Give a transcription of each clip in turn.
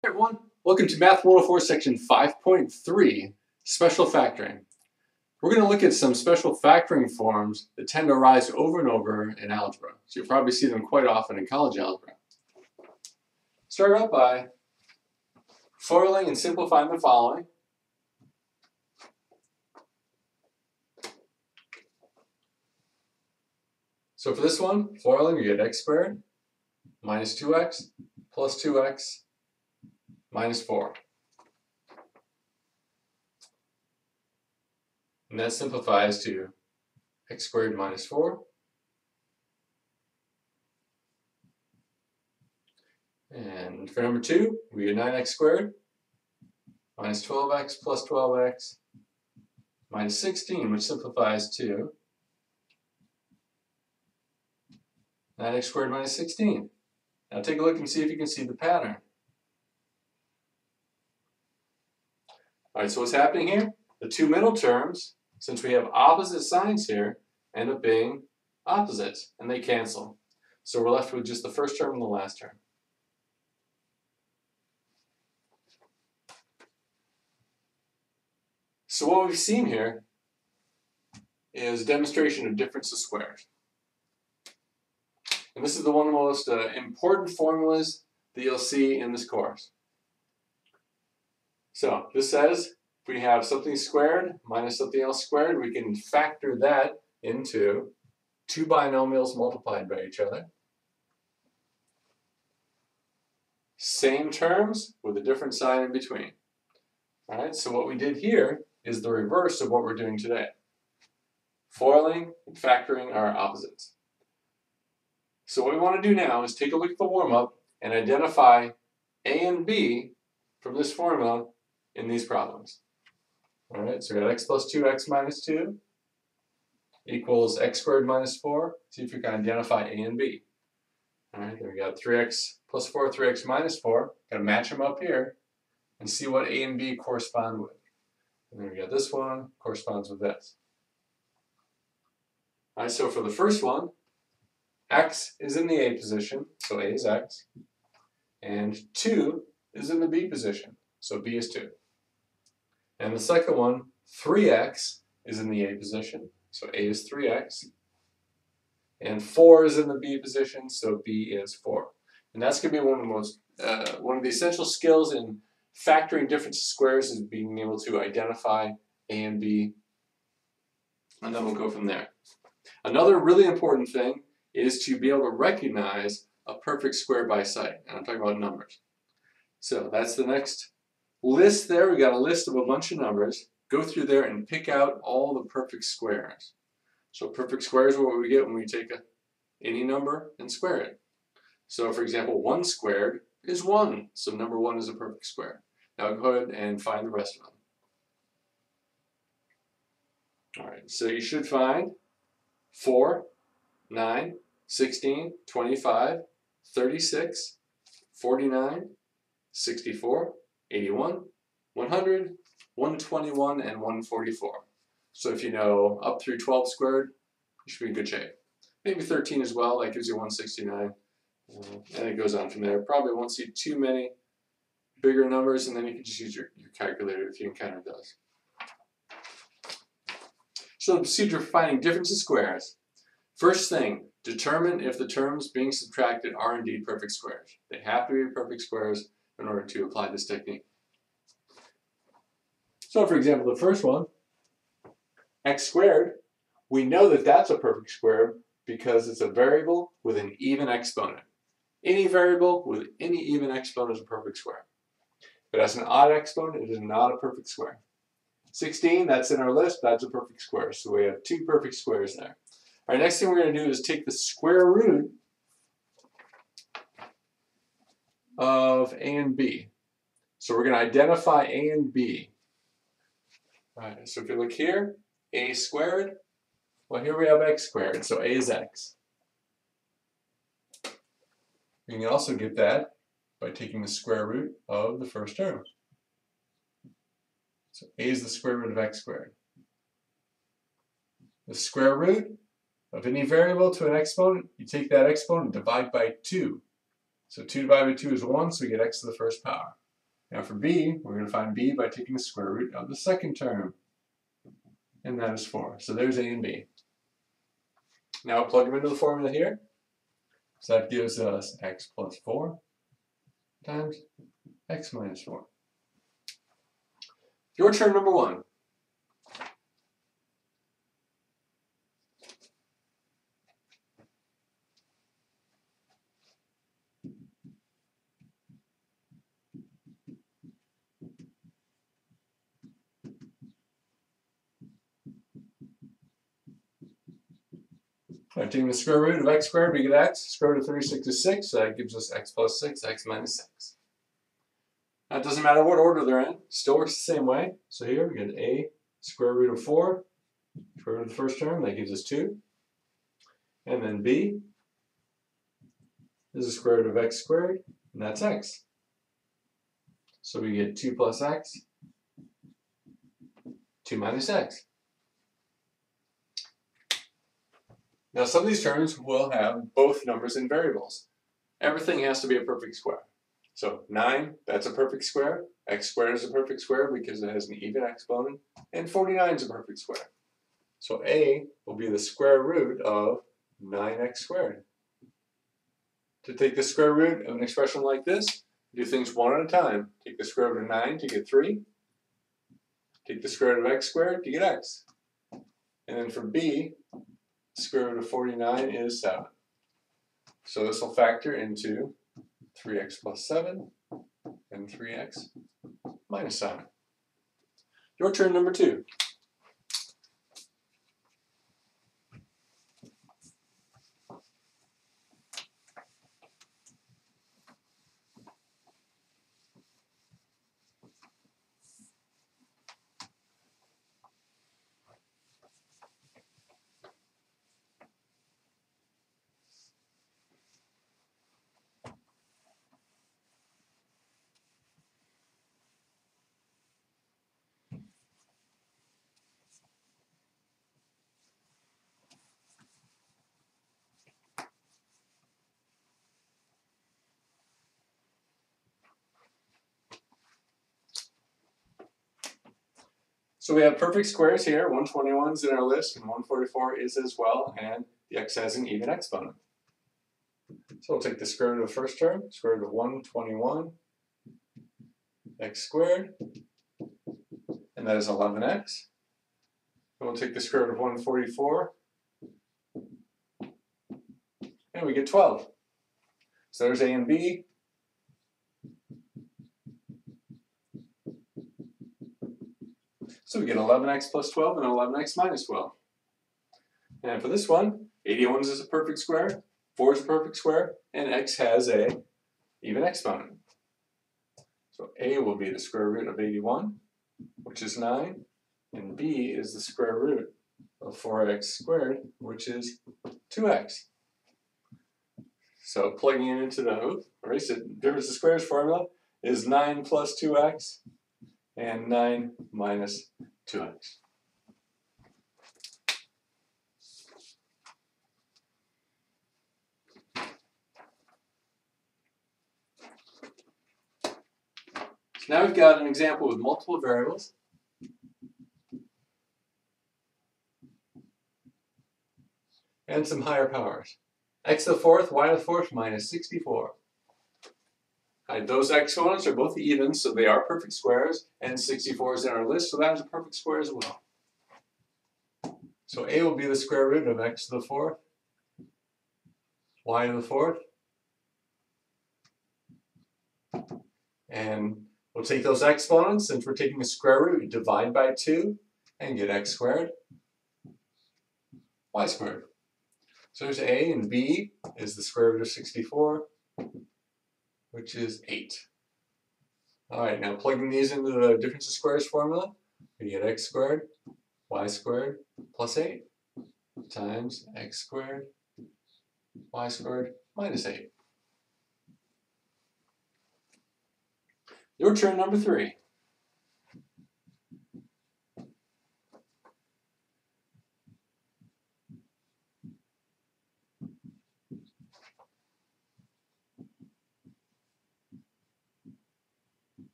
Hey everyone, welcome to Math 104 section 5.3, special factoring. We're going to look at some special factoring forms that tend to arise over and over in algebra. So you'll probably see them quite often in college algebra. Start out by foiling and simplifying the following. So for this one, foiling, you get x squared minus 2x plus 2x minus 4. And that simplifies to x squared minus 4. And for number 2, we get 9x squared minus 12x plus 12x minus 16, which simplifies to 9x squared minus 16. Now take a look and see if you can see the pattern. Alright, so what's happening here? The two middle terms, since we have opposite signs here, end up being opposites, and they cancel. So we're left with just the first term and the last term. So what we've seen here is a demonstration of difference of squares. And this is one of the most important formulas that you'll see in this course. So this says if we have something squared minus something else squared, we can factor that into two binomials multiplied by each other. Same terms with a different sign in between. All right, so what we did here is the reverse of what we're doing today. Foiling and factoring are opposites. So what we want to do now is take a look at the warm-up and identify A and B from this formula in these problems. All right, so we got x plus 2x minus 2 equals x squared minus 4. See if you can identify A and B. All right, then we got 3x plus 4, 3x minus 4. Got to match them up here and see what A and B correspond with. And then we got this one corresponds with this. All right, so for the first one, x is in the A position, so A is x, and 2 is in the B position, so B is 2. And the second one, 3x is in the A position, so A is 3x, and 4 is in the B position, so B is 4. And that's going to be one of the essential skills in factoring difference of squares is being able to identify A and B, and then we'll go from there. Another really important thing is to be able to recognize a perfect square by sight, and I'm talking about numbers. So that's the next list there. We got a list of a bunch of numbers. Go through there and pick out all the perfect squares. So perfect squares are what we get when we take any number and square it. So for example, 1 squared is 1, so number 1 is a perfect square. Now go ahead and find the rest of them. All right, so you should find 4, 9, 16, 25, 36, 49, 64, 81, 100, 121, and 144. So if you know up through 12 squared, you should be in good shape. Maybe 13 as well, that gives you 169. And it goes on from there. Probably won't see too many bigger numbers, and then you can just use your calculator if you encounter those. So the procedure for finding difference of squares. First thing, determine if the terms being subtracted are indeed perfect squares. They have to be perfect squares in order to apply this technique. So for example, the first one, x squared, we know that that's a perfect square because it's a variable with an even exponent. Any variable with any even exponent is a perfect square. If it has an odd exponent, it is not a perfect square. 16, that's in our list, that's a perfect square. So we have two perfect squares there. All right, next thing we're going to do is take the square root of A and B. So we're going to identify A and B. All right, so if you look here, A squared, well here we have x squared, so A is x. You can also get that by taking the square root of the first term. So A is the square root of x squared. The square root of any variable to an exponent, you take that exponent and divide by 2. So 2 divided by 2 is 1, so we get x to the first power. Now for b, we're going to find b by taking the square root of the second term, and that is 4. So there's a and b. Now plug them into the formula here. So that gives us x plus 4 times x minus 4. Your turn number 1. Taking the square root of x squared, we get x. Square root of 36 is 6, so that gives us x plus 6, x minus 6. Now it doesn't matter what order they're in, still works the same way. So here we get a square root of 4, square root of the first term, that gives us 2. And then b is the square root of x squared, and that's x. So we get 2 plus x, 2 minus x. Now some of these terms will have both numbers and variables. Everything has to be a perfect square. So 9, that's a perfect square. X squared is a perfect square because it has an even exponent. And 49 is a perfect square. So a will be the square root of 9x squared. To take the square root of an expression like this, do things one at a time. Take the square root of 9 to get 3. Take the square root of x squared to get x. And then for b, the square root of 49 is 7. So this will factor into 3x plus 7 and 3x minus 7. Your turn number 2. So we have perfect squares here. 121 is in our list, and 144 is as well, and the x has an even exponent. So we'll take the square root of the first term, square root of 121, x squared, and that is 11x. And we'll take the square root of 144, and we get 12. So there's a and b. So we get 11x plus 12 and 11x minus 12. And for this one, 81 is a perfect square, 4 is a perfect square, and x has a even exponent. So a will be the square root of 81, which is 9, and b is the square root of 4x squared, which is 2x. So plugging it into the difference of squares formula is 9 plus 2x and 9 minus 2x. So now we've got an example with multiple variables. And some higher powers. X to the fourth, y to the fourth, minus 64. Those exponents are both even, so they are perfect squares, and 64 is in our list, so that is a perfect square as well. So a will be the square root of x to the fourth, y to the fourth, and we'll take those exponents, since we're taking the square root, divide by 2, and get x squared, y squared. So there's a, and b is the square root of 64, which is 8. All right, now plugging these into the difference of squares formula, we get x squared, y squared, plus 8, times x squared, y squared, minus 8. Your turn number 3.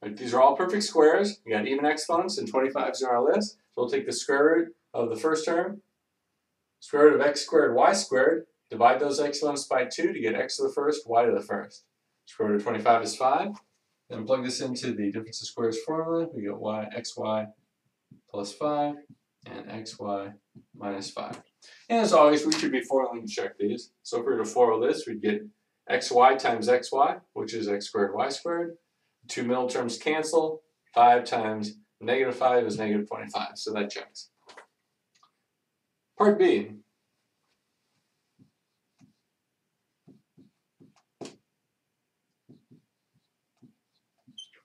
Like these are all perfect squares. We got even exponents and 25 is in our list. So we'll take the square root of the first term, square root of x squared y squared, divide those exponents by 2 to get x to the first, y to the first. Square root of 25 is 5. Then plug this into the difference of squares formula. We get xy plus 5 and xy minus 5. And as always, we should be foiling to check these. So if we were to FOIL this, we'd get xy times xy, which is x squared y squared. Two middle terms cancel. 5 times negative 5 is negative 25, so that checks. Part B.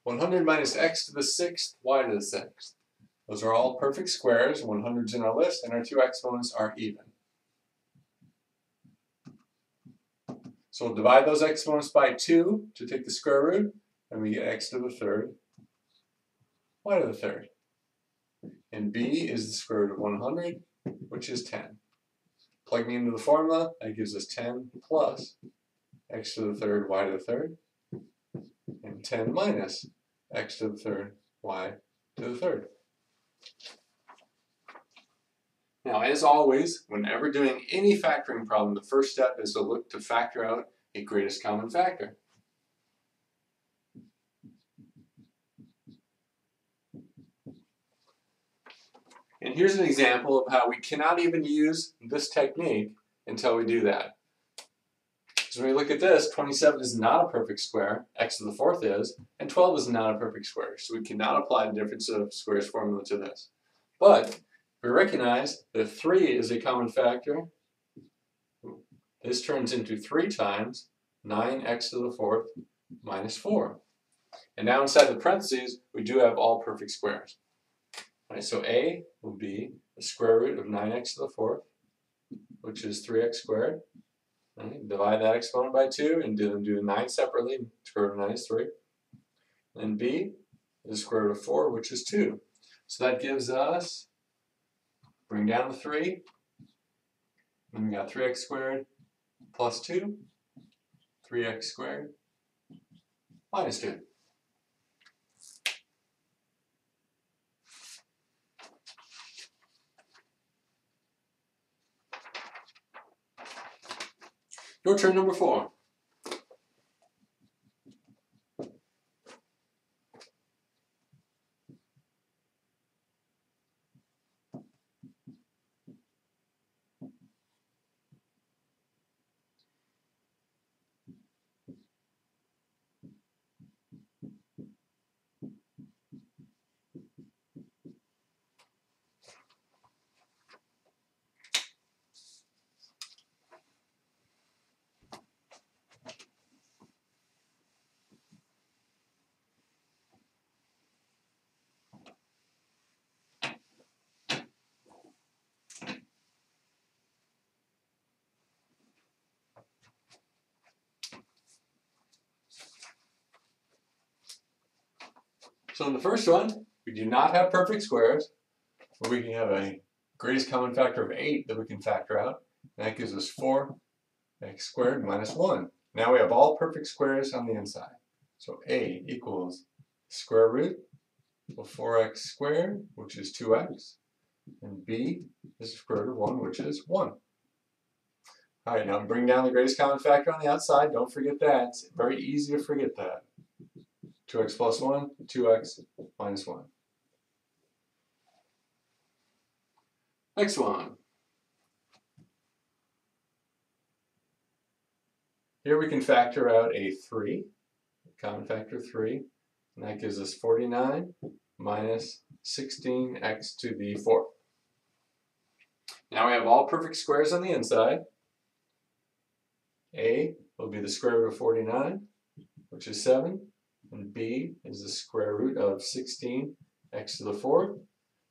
(100 minus x to the 6th, y to the 6th). Those are all perfect squares. 100's in our list, and our two exponents are even. So we'll divide those exponents by 2 to take the square root, and we get x to the 3rd, y to the 3rd. And b is the square root of 100, which is 10. Plugging into the formula, that gives us 10 plus x to the 3rd, y to the 3rd, and 10 minus x to the 3rd, y to the 3rd. Now, as always, whenever doing any factoring problem, the first step is to look to factor out a greatest common factor. And here's an example of how we cannot even use this technique until we do that. So when we look at this, 27 is not a perfect square, x to the 4th is, and 12 is not a perfect square. So we cannot apply the difference of squares formula to this. But we recognize that 3 is a common factor. This turns into 3 times 9x to the 4th minus 4. And now inside the parentheses, we do have all perfect squares. All right, so a will be the square root of 9x to the 4th, which is 3x squared. Right, divide that exponent by 2 and do 9 separately. Square root of 9 is 3. And b is the square root of 4, which is 2. So that gives us, bring down the 3, then we got 3x squared plus 2, 3x squared minus 2. Your turn, number 4. So in the first one, we do not have perfect squares, but we can have a greatest common factor of 8 that we can factor out. And that gives us 4x squared minus 1. Now we have all perfect squares on the inside. So a equals square root of 4x squared, which is 2x, and b is the square root of 1, which is 1. All right, now bring down the greatest common factor on the outside. Don't forget that. It's very easy to forget that. 2x plus 1, 2x minus 1. Next one. Here we can factor out a 3, common factor 3, and that gives us 49 minus 16x to the 4th. Now we have all perfect squares on the inside. A will be the square root of 49, which is 7, and b is the square root of 16x to the 4th.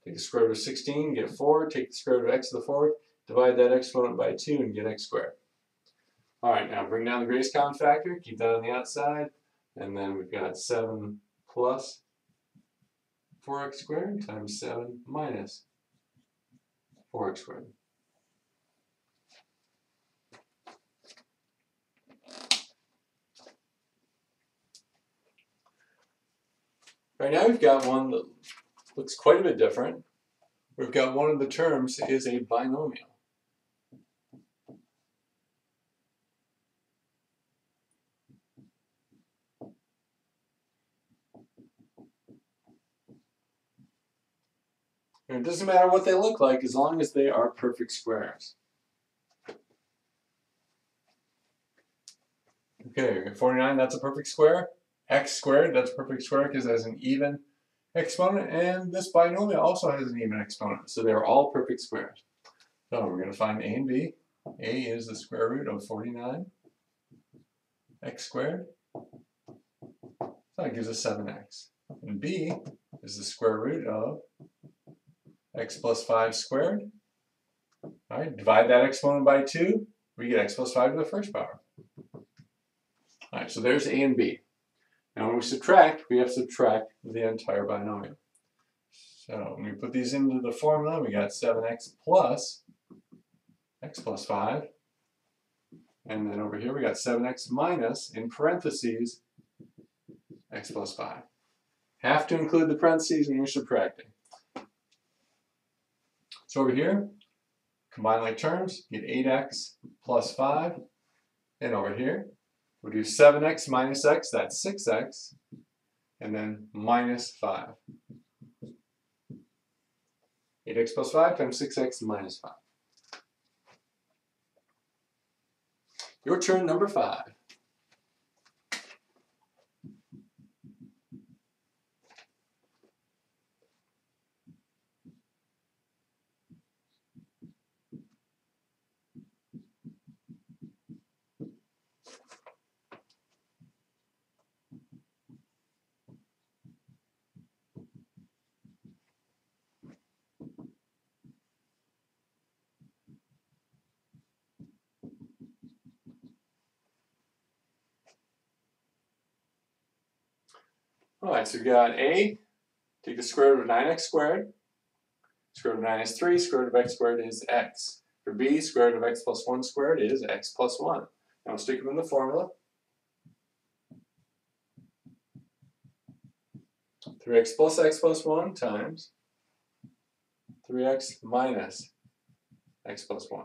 Take the square root of 16, get 4, take the square root of x to the 4th, divide that exponent by 2 and get x squared. All right, now bring down the greatest common factor, keep that on the outside, and then we've got 7 plus 4x squared times 7 minus 4x squared. Right now we've got one that looks quite a bit different. We've got one of the terms is a binomial. And it doesn't matter what they look like as long as they are perfect squares. Okay, 49, that's a perfect square. X squared, that's a perfect square because it has an even exponent, and this binomial also has an even exponent, so they're all perfect squares. So we're going to find A and B. A is the square root of 49, x squared, so that gives us 7x. And B is the square root of x plus 5 squared. All right, divide that exponent by 2, we get x plus 5 to the first power. All right, so there's A and B. Now when we subtract, we have to subtract the entire binomial. So when we put these into the formula, we got 7x plus x plus 5. And then over here we got 7x minus, in parentheses, x plus 5. Have to include the parentheses when you're subtracting. So over here, combine like terms, get 8x plus 5. And over here, we'll do 7x minus x, that's 6x. And then minus 5. 8x plus 5 times 6x minus 5. Your turn, number 5. Alright, so we got A, take the square root of 9x squared. Square root of 9 is 3, square root of x squared is x. For B, square root of x plus 1 squared is x plus 1. Now we'll stick them in the formula. 3x plus x plus 1 times 3x minus x plus 1.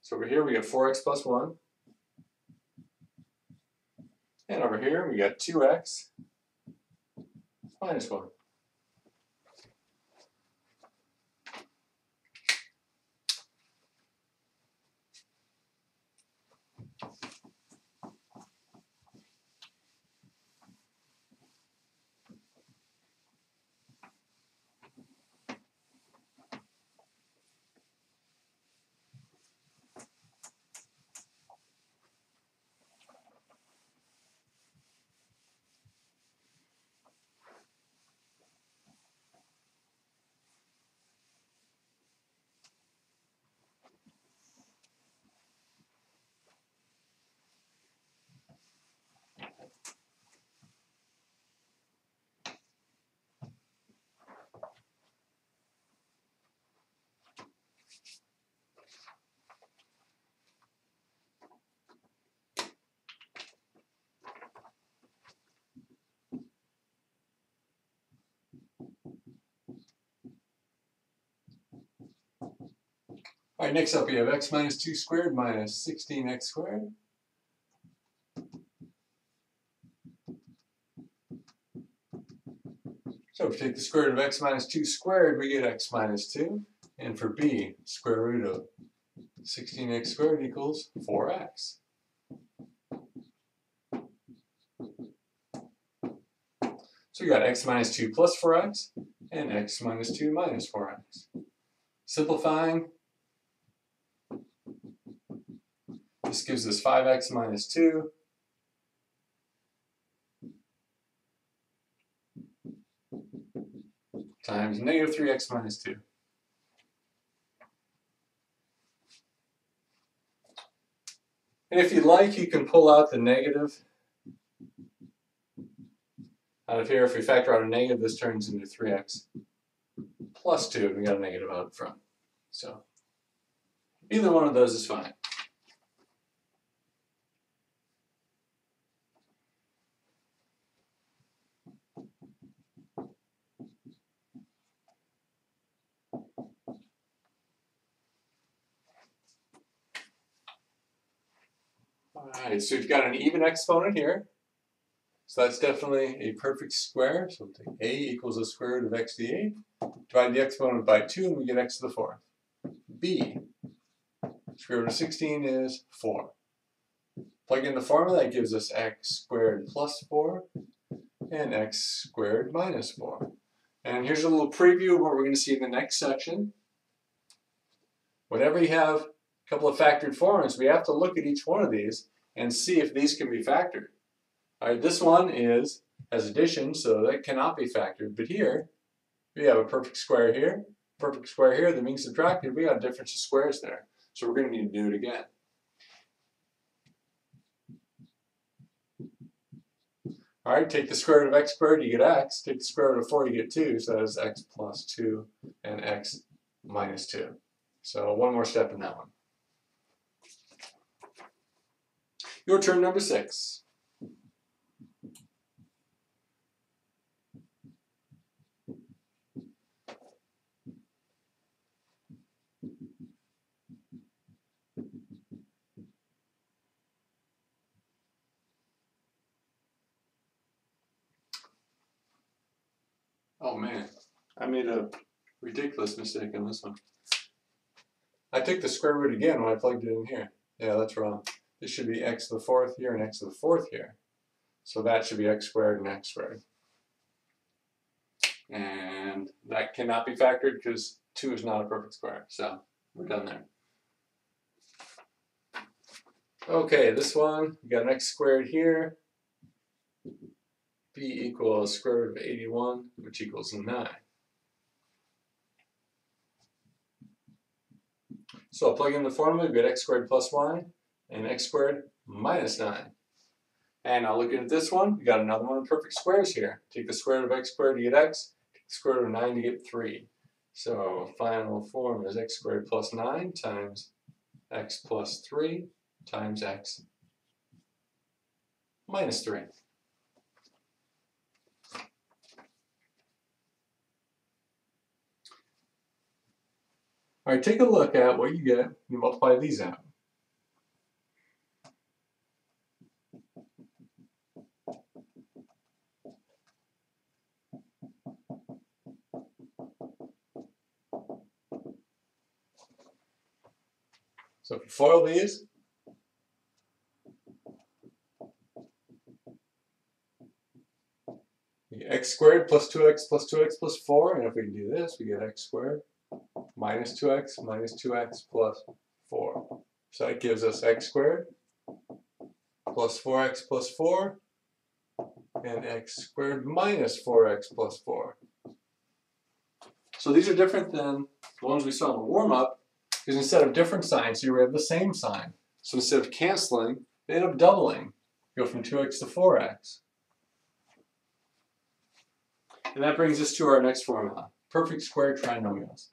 So over here we get 4x plus 1. And over here we got 2x minus 1. Alright, next up we have x minus 2 squared minus 16x squared. So if we take the square root of x minus 2 squared, we get x minus 2. And for B, square root of 16x squared equals 4x. So we got x minus 2 plus 4x and x minus 2 minus 4x. Simplifying, this gives us 5x minus 2 times negative 3x minus 2. And if you'd like, you can pull out the negative out of here. If we factor out a negative, this turns into 3x plus 2, and we got a negative out front. So either one of those is fine. Alright, so we've got an even exponent here. So that's definitely a perfect square. So we'll take a equals the square root of x to the 8th. Divide the exponent by 2 and we get x to the 4th. B, square root of 16 is 4. Plug in the formula, that gives us x squared plus 4 and x squared minus 4. And here's a little preview of what we're going to see in the next section. Whenever you have a couple of factored formulas, we have to look at each one of these and see if these can be factored. Alright, this one has addition, so that cannot be factored. But here, we have a perfect square here, perfect square here, that means subtracted. We got a difference of squares there. So we're going to need to do it again. Alright, take the square root of x squared, you get x. Take the square root of 4, you get 2. So that is x plus 2 and x minus 2. So one more step in that one. Your turn, number 6. Oh man, I made a ridiculous mistake on this one. I took the square root again when I plugged it in here. Yeah, that's wrong. This should be x to the 4th here and x to the 4th here. So that should be x squared and x squared. And that cannot be factored because 2 is not a perfect square. So we're done there. Okay, this one, we got an x squared here. B equals square root of 81, which equals 9. So I'll plug in the formula, we get x squared plus y, and x squared minus 9. And I'll look at this one, we got another one of perfect squares here. Take the square root of x squared to get x, take the square root of 9 to get 3. So final form is x squared plus 9 times x plus 3 times x minus 3. All right, take a look at what you get when you multiply these out. So if you FOIL these, you get x squared plus 2x plus 2x plus 4, and if we do this, we get x squared minus 2x plus 4. So that gives us x squared plus 4x plus 4 and x squared minus 4x plus 4. So these are different than the ones we saw in the warm-up, because instead of different signs here we have the same sign. So instead of canceling, they end up doubling. Go from 2x to 4x. And that brings us to our next formula, perfect square trinomials.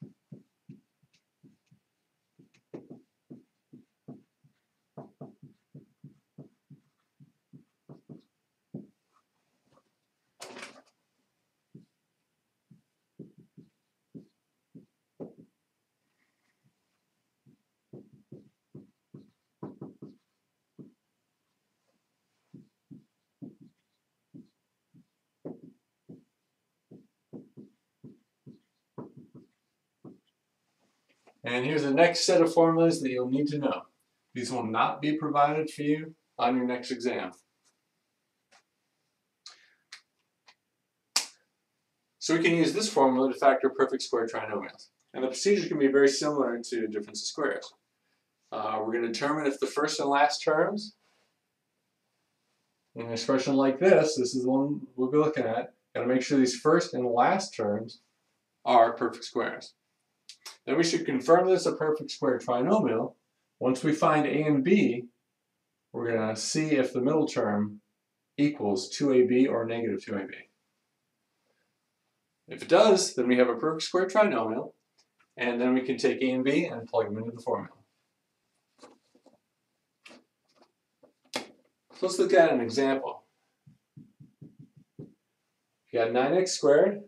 And here's the next set of formulas that you'll need to know. These will not be provided for you on your next exam. So we can use this formula to factor perfect square trinomials. And the procedure can be very similar to difference of squares. We're going to determine if the first and last terms, in an expression like this is the one we'll be looking at. Got to make sure these first and last terms are perfect squares. Then we should confirm this a perfect square trinomial. Once we find a and b, we're going to see if the middle term equals 2ab or negative 2ab. If it does, then we have a perfect square trinomial, and then we can take a and b and plug them into the formula. So let's look at an example. You got 9x squared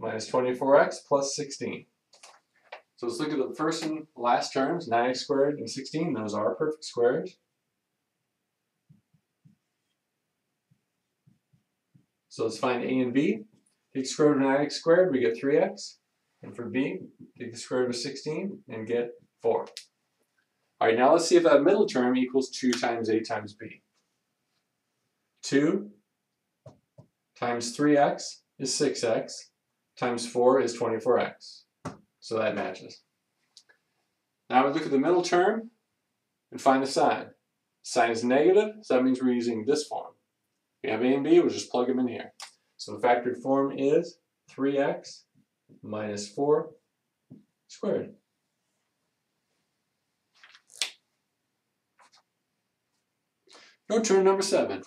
minus 24x plus 16. So let's look at the first and last terms, 9x squared and 16. Those are perfect squares. So let's find a and b. Take the square root of 9x squared, we get 3x. And for b, take the square root of 16 and get 4. All right, now let's see if that middle term equals 2 times a times b. 2 times 3x is 6x, times 4 is 24x. So that matches. Now we look at the middle term and find the sign. Sign is negative, so that means we're using this form. We have a and b, we'll just plug them in here. So the factored form is 3x minus 4 squared. Go to number 7.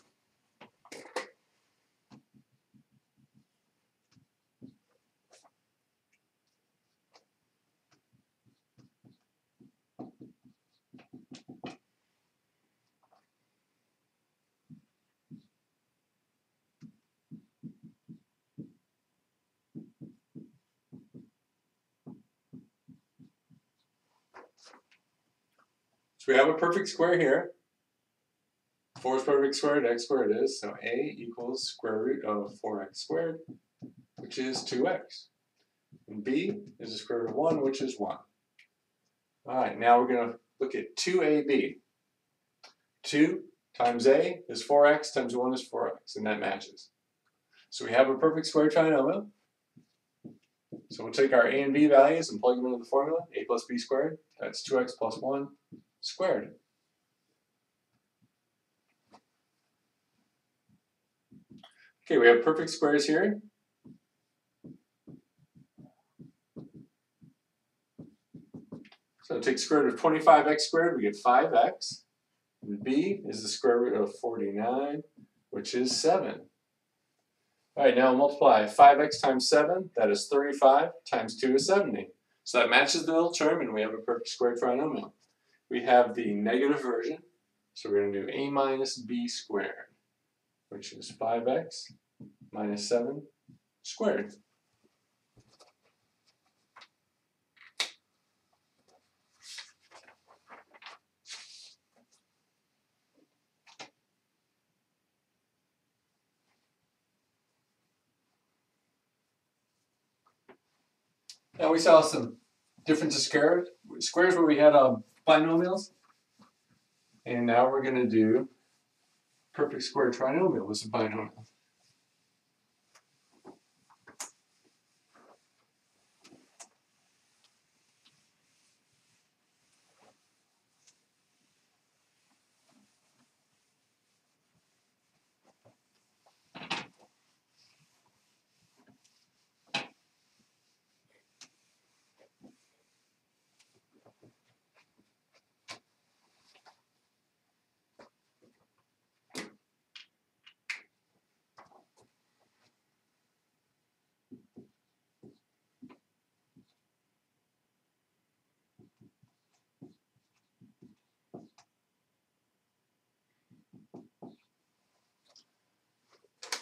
So we have a perfect square here. 4 is perfect squared, x squared is, so a equals square root of 4x squared, which is 2x. And b is the square root of 1, which is 1. All right, now we're going to look at 2ab. 2 times a is 4x times 1 is 4x, and that matches. So we have a perfect square trinomial. So we'll take our a and b values and plug them into the formula. A plus b squared, that's 2x plus 1 squared. Okay, we have perfect squares here. So take square root of 25x squared, we get 5x. And b is the square root of 49, which is 7. All right, now multiply 5x times 7, that is 35, times 2 is 70. So that matches the middle term, and we have a perfect square trinomial. We have the negative version, so we're going to do a minus b squared, which is 5x minus 7 squared. Now we saw some differences squares where we had binomials. And now we're going to do perfect square trinomial with some binomials.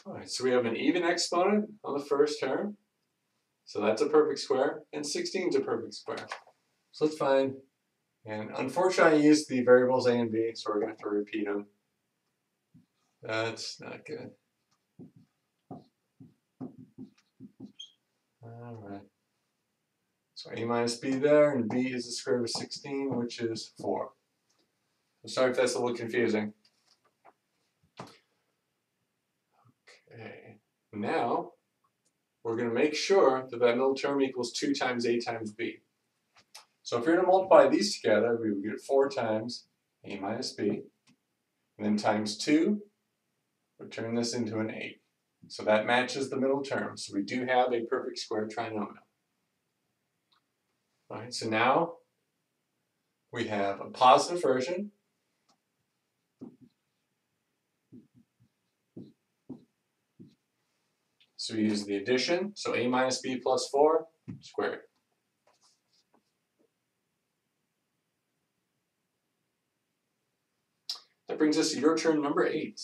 All right, so we have an even exponent on the first term. So that's a perfect square, and 16 is a perfect square. So let's find, and unfortunately I used the variables a and b, so we're going to have to repeat them. That's not good. All right. So a minus b there, and b is the square root of 16, which is 4. I'm sorry if that's a little confusing. Okay, now we're going to make sure that that middle term equals 2 times a times b. So if you're going to multiply these together, we would get 4 times a minus b, and then times 2 would turn this into an 8. So that matches the middle term. So we do have a perfect square trinomial. All right, so now we have a positive version. So we use the addition, so a minus b plus 4 squared. That brings us to your turn number 8.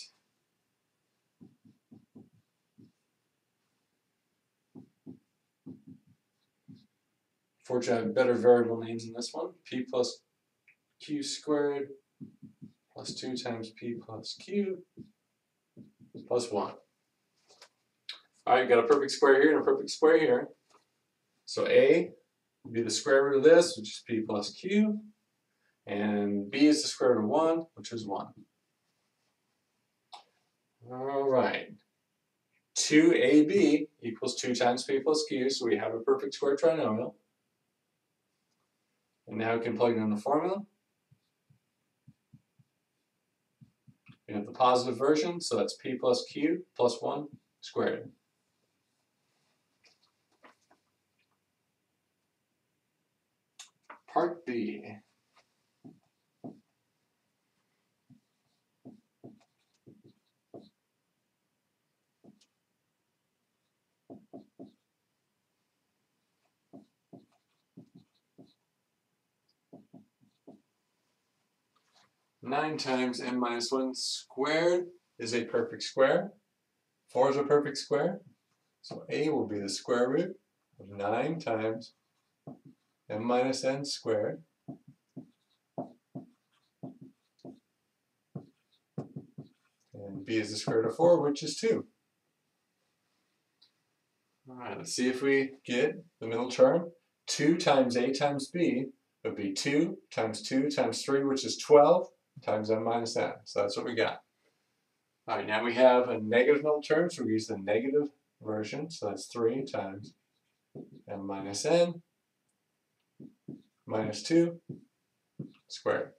Fortunately, I have better variable names in this one. P plus q squared plus 2 times p plus q plus 1. Alright, you've got a perfect square here and a perfect square here. So A would be the square root of this, which is p plus q. And b is the square root of 1, which is 1. Alright. 2ab equals 2 times p plus q, so we have a perfect square trinomial. And now we can plug it in the formula. We have the positive version, so that's p plus q plus 1 squared. Part B. Nine times n minus 1 squared is a perfect square. 4 is a perfect square. So A will be the square root of 9 times m minus n squared. And B is the square root of 4, which is 2. Alright, let's see if we get the middle term. 2 times A times B would be 2 times 2 times 3, which is 12, times m minus n. So that's what we got. Alright, now we have a negative middle term, so we use the negative version. So that's 3 times m minus n minus 2 squared.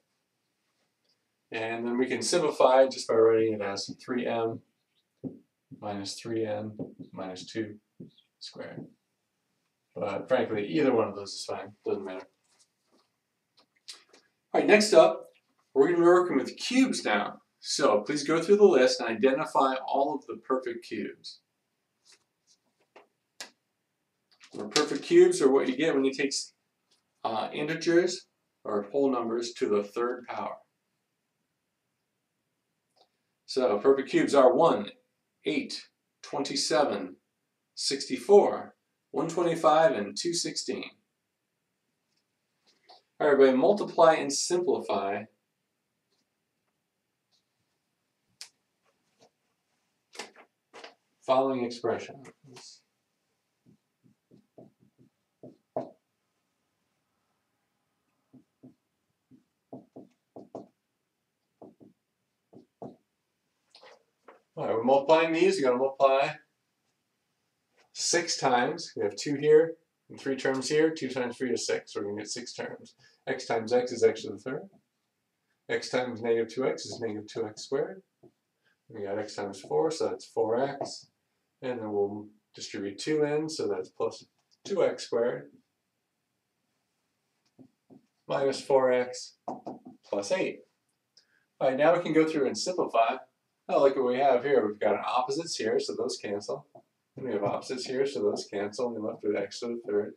And then we can simplify just by writing it as 3m minus 3n minus 2 squared. But frankly, either one of those is fine. Doesn't matter. All right, next up, we're going to be working with cubes now. So please go through the list and identify all of the perfect cubes. The perfect cubes are what you get when you take integers or whole numbers to the third power. So perfect cubes are 1, 8, 27, 64, 125, and 216. All right, everybody, multiply and simplify following expression. All right, we're multiplying these. You're going to multiply 6 times. We have 2 here and 3 terms here. 2 times 3 is 6. So we're going to get 6 terms. X times x is x to the third. X times negative 2x is negative 2x squared. We got x times 4, so that's 4x. And then we'll distribute 2 in, so that's plus 2x squared minus 4x plus 8. All right, now we can go through and simplify. Oh, look what we have here. We've got opposites here, so those cancel. And we have opposites here, so those cancel. And we're left with x to the third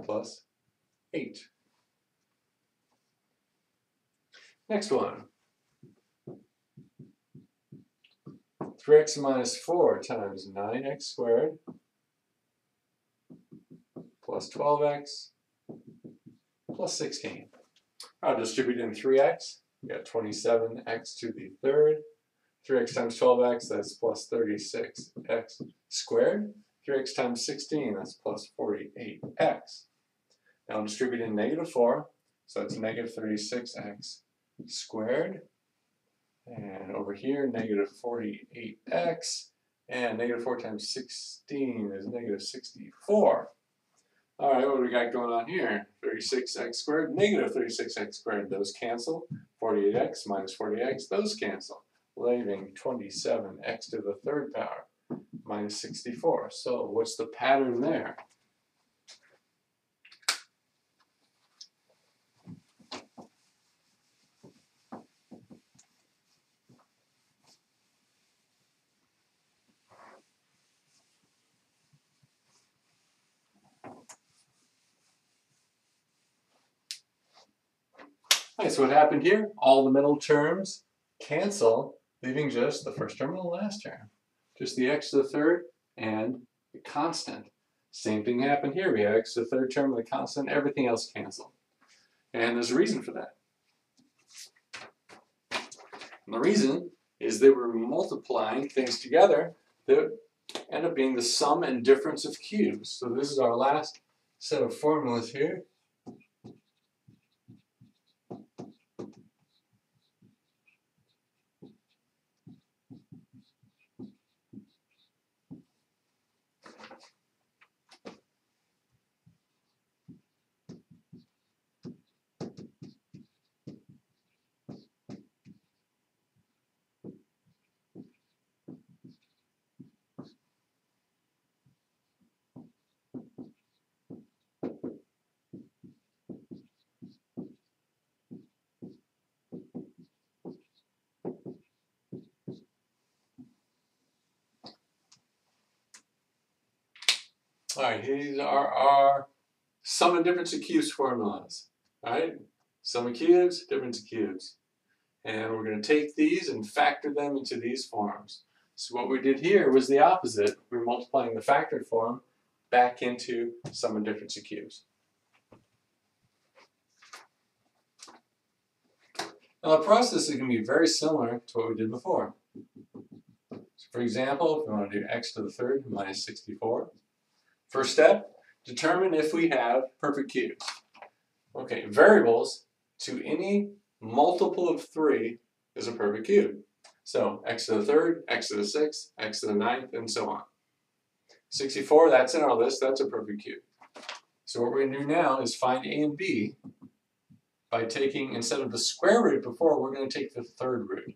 plus 8. Next one. 3x minus 4 times 9x squared plus 12x plus 16. I'll distribute in 3x. We got 27x to the third. 3x times 12x, that's plus 36x squared. 3x times 16, that's plus 48x. Now I'll distribute in negative 4, so that's negative 36x squared. And over here, negative 48x. And negative 4 times 16 is negative 64. All right, what do we got going on here? 36x squared, negative 36x squared. Those cancel. 48x minus 40x, those cancel. Leaving 27x to the third power minus 64. So what's the pattern there? Alright, so what happened here? All the middle terms cancel, leaving just the first term and the last term. Just the x to the third and the constant. Same thing happened here. We have x to the third term of the constant, everything else canceled. And there's a reason for that. And the reason is they were multiplying things together that end up being the sum and difference of cubes. So this is our last set of formulas here. All right, these are our sum and difference of cubes formulas. All right, sum of cubes, difference of cubes. And we're going to take these and factor them into these forms. So what we did here was the opposite. We're multiplying the factored form back into sum and difference of cubes. Now the process is going to be very similar to what we did before. So for example, if we want to do x to the third minus 64. First step, determine if we have perfect cubes. Okay, variables to any multiple of 3 is a perfect cube. So x to the third, x to the sixth, x to the ninth, and so on. 64, that's in our list, that's a perfect cube. So what we're going to do now is find a and b by taking, instead of the square root before, we're going to take the third root.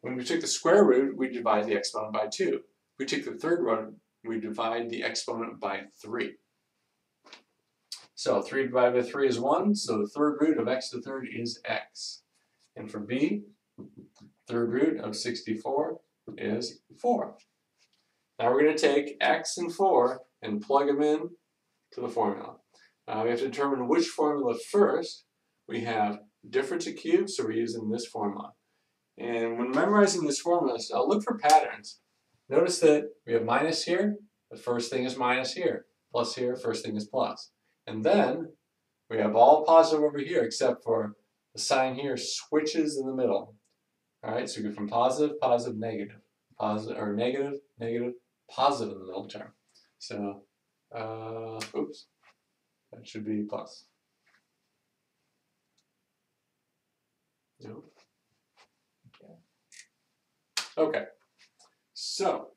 When we took the square root, we divide the exponent by 2. If we take the third root, we divide the exponent by 3. So 3 divided by 3 is 1, so the third root of x to the third is x. And for b, third root of 64 is 4. Now we're going to take x and 4 and plug them in to the formula. We have to determine which formula first. We have difference of cubes, so we're using this formula. And when memorizing this formula, I'll look for patterns. Notice that we have minus here, the first thing is minus here. Plus here, first thing is plus. And then we have all positive over here except for the sign here switches in the middle. Alright, so we go from positive, positive, negative. Positive, or negative, negative, positive in the middle term. So, oops, that should be plus. Nope. Okay, so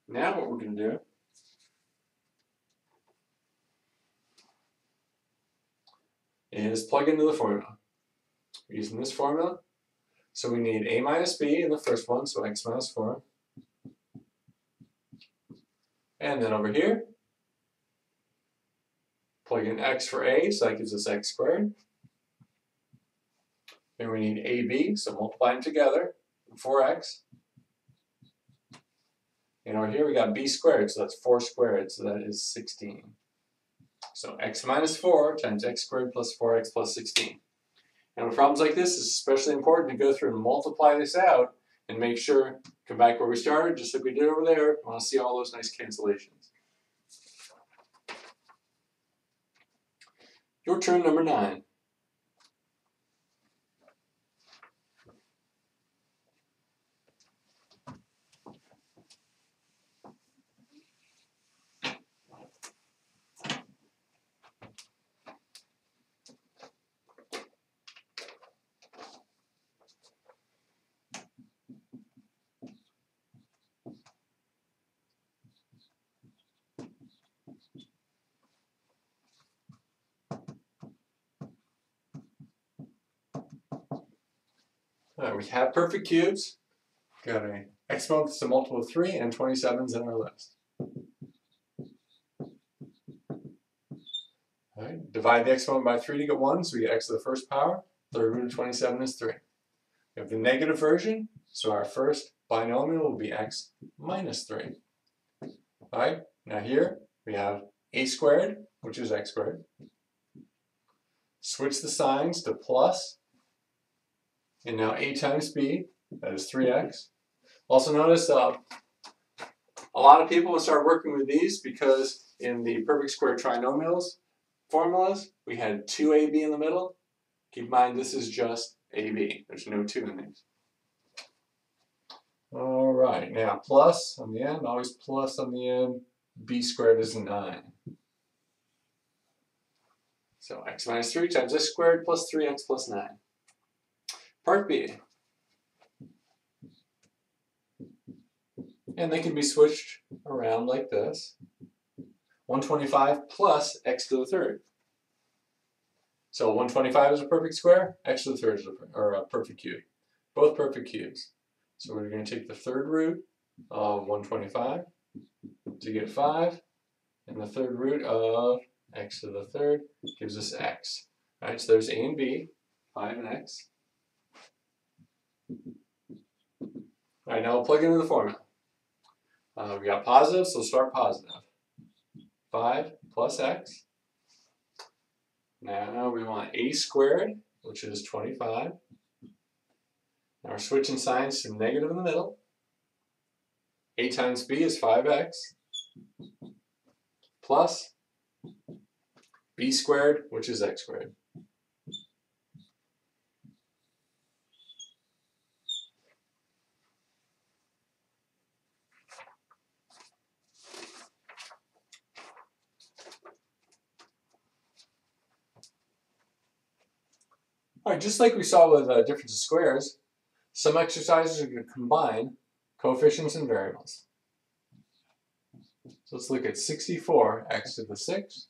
now what we're going to do is plug into the formula. We're using this formula, so we need a minus b in the first one, so x minus 4. And then over here, plug in x for a, so that gives us x squared. Then we need ab, so multiply them together, 4x. And over here we got b squared, so that's 4 squared, so that is 16. So x minus 4 times x squared plus 4x plus 16. And with problems like this, it's especially important to go through and multiply this out and make sure, come back where we started, just like we did over there. I want to see all those nice cancellations. Your turn, number 9. Alright, we have perfect cubes. Got an exponent that's a multiple of 3 and 27's in our list. Alright, divide the exponent by 3 to get 1, so we get x to the first power. Third root of 27 is 3. We have the negative version, so our first binomial will be x minus 3. Alright, now here we have a squared, which is x squared. Switch the signs to plus. And now a times b, that is 3x. Also notice A lot of people will start working with these because in the perfect square trinomials formulas, we had 2ab in the middle. Keep in mind this is just ab. There's no 2 in these. All right, now plus on the end, always plus on the end. B squared is 9. So x minus 3 times x squared plus 3x plus 9. Part B. And they can be switched around like this. 125 plus x to the third. So 125 is a perfect square, x to the third is a perfect cube. Both perfect cubes. So we're going to take the third root of 125 to get 5, and the third root of x to the third gives us x. All right, so there's a and b, 5 and x. All right, now we'll plug into the formula. We got positive, so start positive. 5 plus x. Now we want a squared, which is 25. Now we're switching signs to negative in the middle. A times b is 5x. Plus b squared, which is x squared. All right, just like we saw with difference of squares, some exercises are going to combine coefficients and variables. So let's look at 64 x to the 6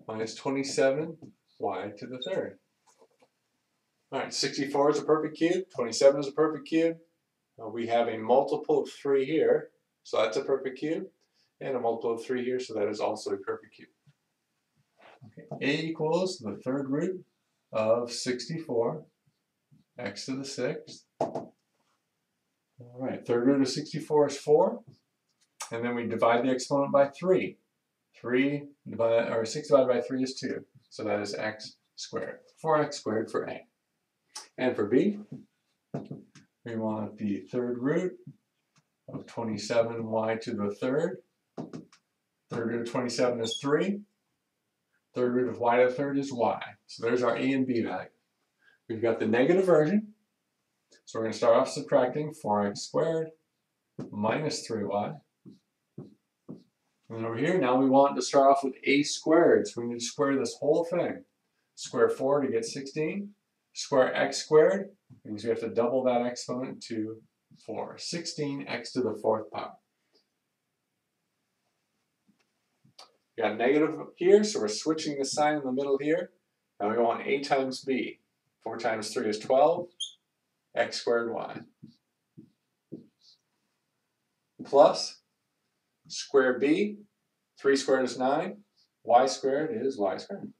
minus 27 y to the third. All right, 64 is a perfect cube, 27 is a perfect cube. We have a multiple of 3 here, so that's a perfect cube, and a multiple of 3 here, so that is also a perfect cube. Okay. A equals the third root of 64 x to the 6th. All right, third root of 64 is 4, and then we divide the exponent by 3. 6 divided by 3 is 2, so that is x squared. 4x squared for A. And for B, we want the third root of 27y to the third. Third root of 27 is 3. Third root of y to the third is y. So there's our A and B value. We've got the negative version. So we're going to start off subtracting 4x squared minus 3y. And then over here, now we want to start off with a squared. So we need to square this whole thing. Square 4 to get 16. Square x squared means we have to double that exponent to 4. 16x to the 4th power. We got negative here, so we're switching the sign in the middle here. Now we want a times b. 4 times 3 is 12. X squared y. Plus square b. 3 squared is 9. Y squared is y squared.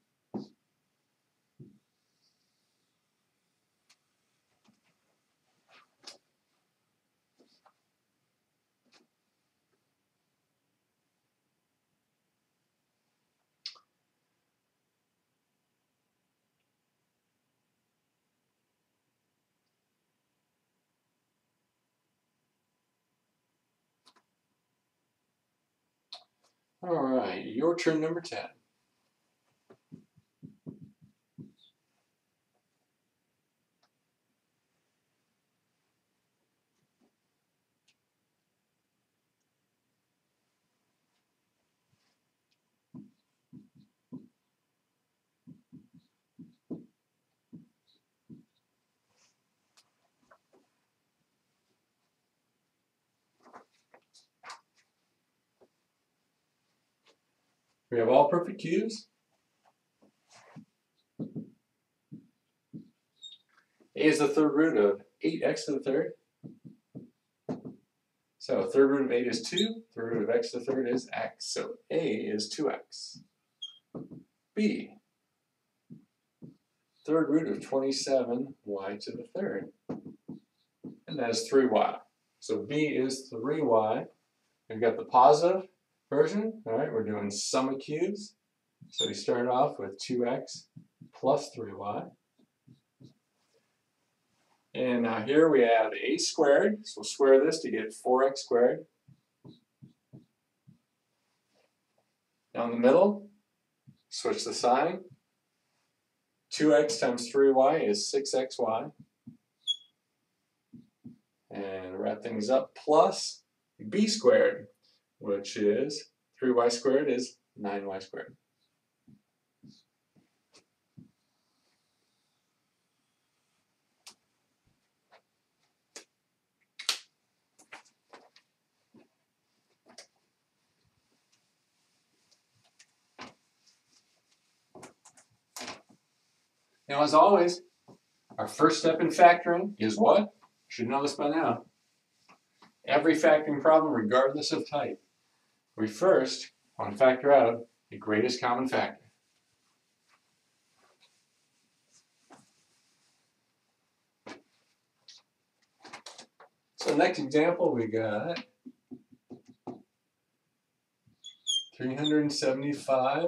All right, your turn number 10. We have all perfect cubes. A is the third root of 8x to the third. So third root of 8 is 2. Third root of x to the third is x. So A is 2x. B, third root of 27y to the third. And that is 3y. So B is 3y. We've got the positive version. All right, we're doing sum of cubes. So we start off with 2x plus 3y. And now here we have a squared. So we'll square this to get 4x squared Now in the middle, switch the sign. 2x times 3y is 6xy. And wrap things up, plus b squared, which is 3y squared is 9y squared. Now, as always, our first step in factoring is what? You should know this by now. Every factoring problem, regardless of type, we first want to factor out the greatest common factor. So next example, we got 375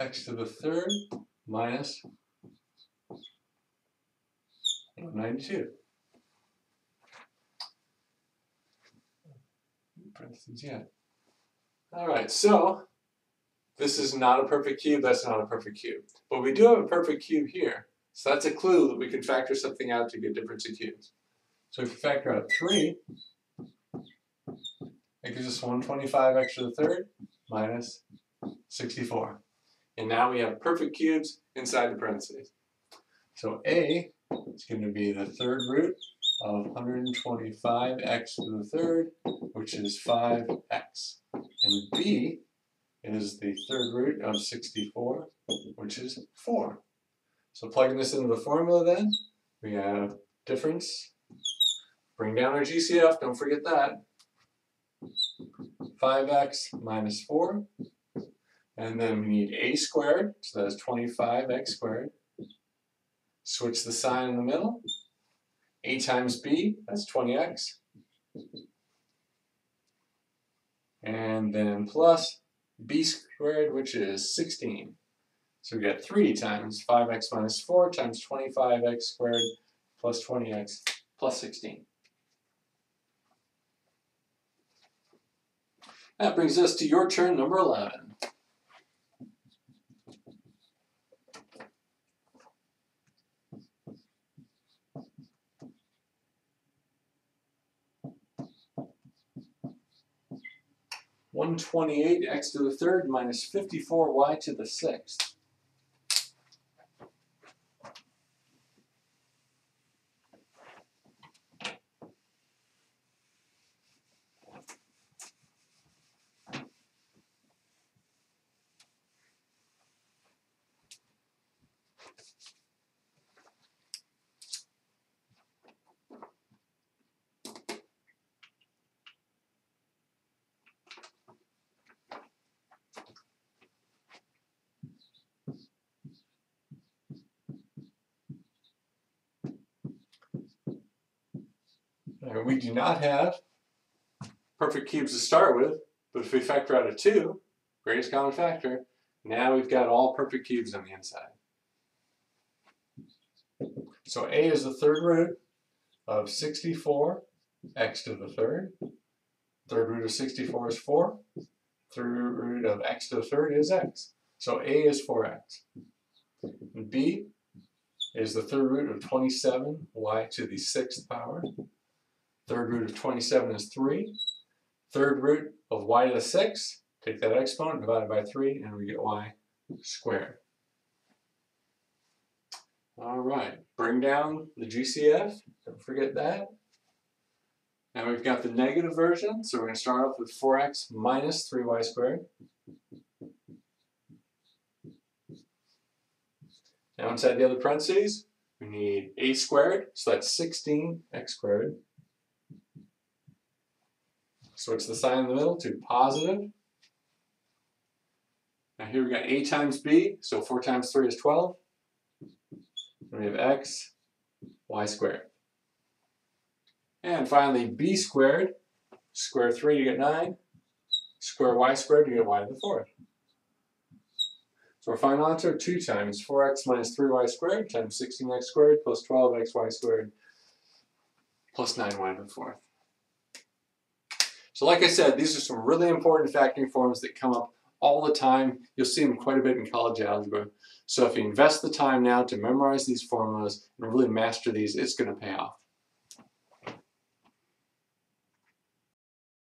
x to the third minus 192. Parentheses, yeah. All right, so this is not a perfect cube, that's not a perfect cube. But we do have a perfect cube here. So that's a clue that we can factor something out to get difference of cubes. So if you factor out 3, it gives us 125x to the third minus 64. And now we have perfect cubes inside the parentheses. So A is going to be the third root of 125x to the third, which is 5x. And B is the third root of 64, which is 4. So plugging this into the formula then, we have difference. Bring down our GCF, don't forget that. 5x minus 4. And then we need a squared, so that's 25x squared. Switch the sign in the middle. A times b, that's 20x. And then plus b squared, which is 16. So we get 3 times 5x minus 4 times 25x squared plus 20x plus 16. That brings us to your turn, number 11. (128x to the third minus 54y to the sixth). We do not have perfect cubes to start with, but if we factor out a 2, greatest common factor, now we've got all perfect cubes on the inside. So A is the third root of 64x to the third. Third root of 64 is 4. Third root of x to the third is x. So A is 4x. And B is the third root of 27y to the sixth power. Third root of 27 is 3. Third root of y to the sixth, take that exponent, divide it by 3, and we get y squared. All right, bring down the GCF, don't forget that. Now we've got the negative version, so we're going to start off with 4x minus 3y squared. Now inside the other parentheses, we need a squared, so that's 16x squared. Switch the sign in the middle to positive. Now here we got a times b, so 4 times 3 is 12. And we have x, y squared. And finally b squared, square 3 you get 9, square y squared you get y to the fourth. So our final answer, 2 times 4x minus 3y squared times 16x squared plus 12xy squared plus 9y to the fourth. So like I said, these are some really important factoring forms that come up all the time. You'll see them quite a bit in college algebra. So if you invest the time now to memorize these formulas and really master these, it's going to pay off.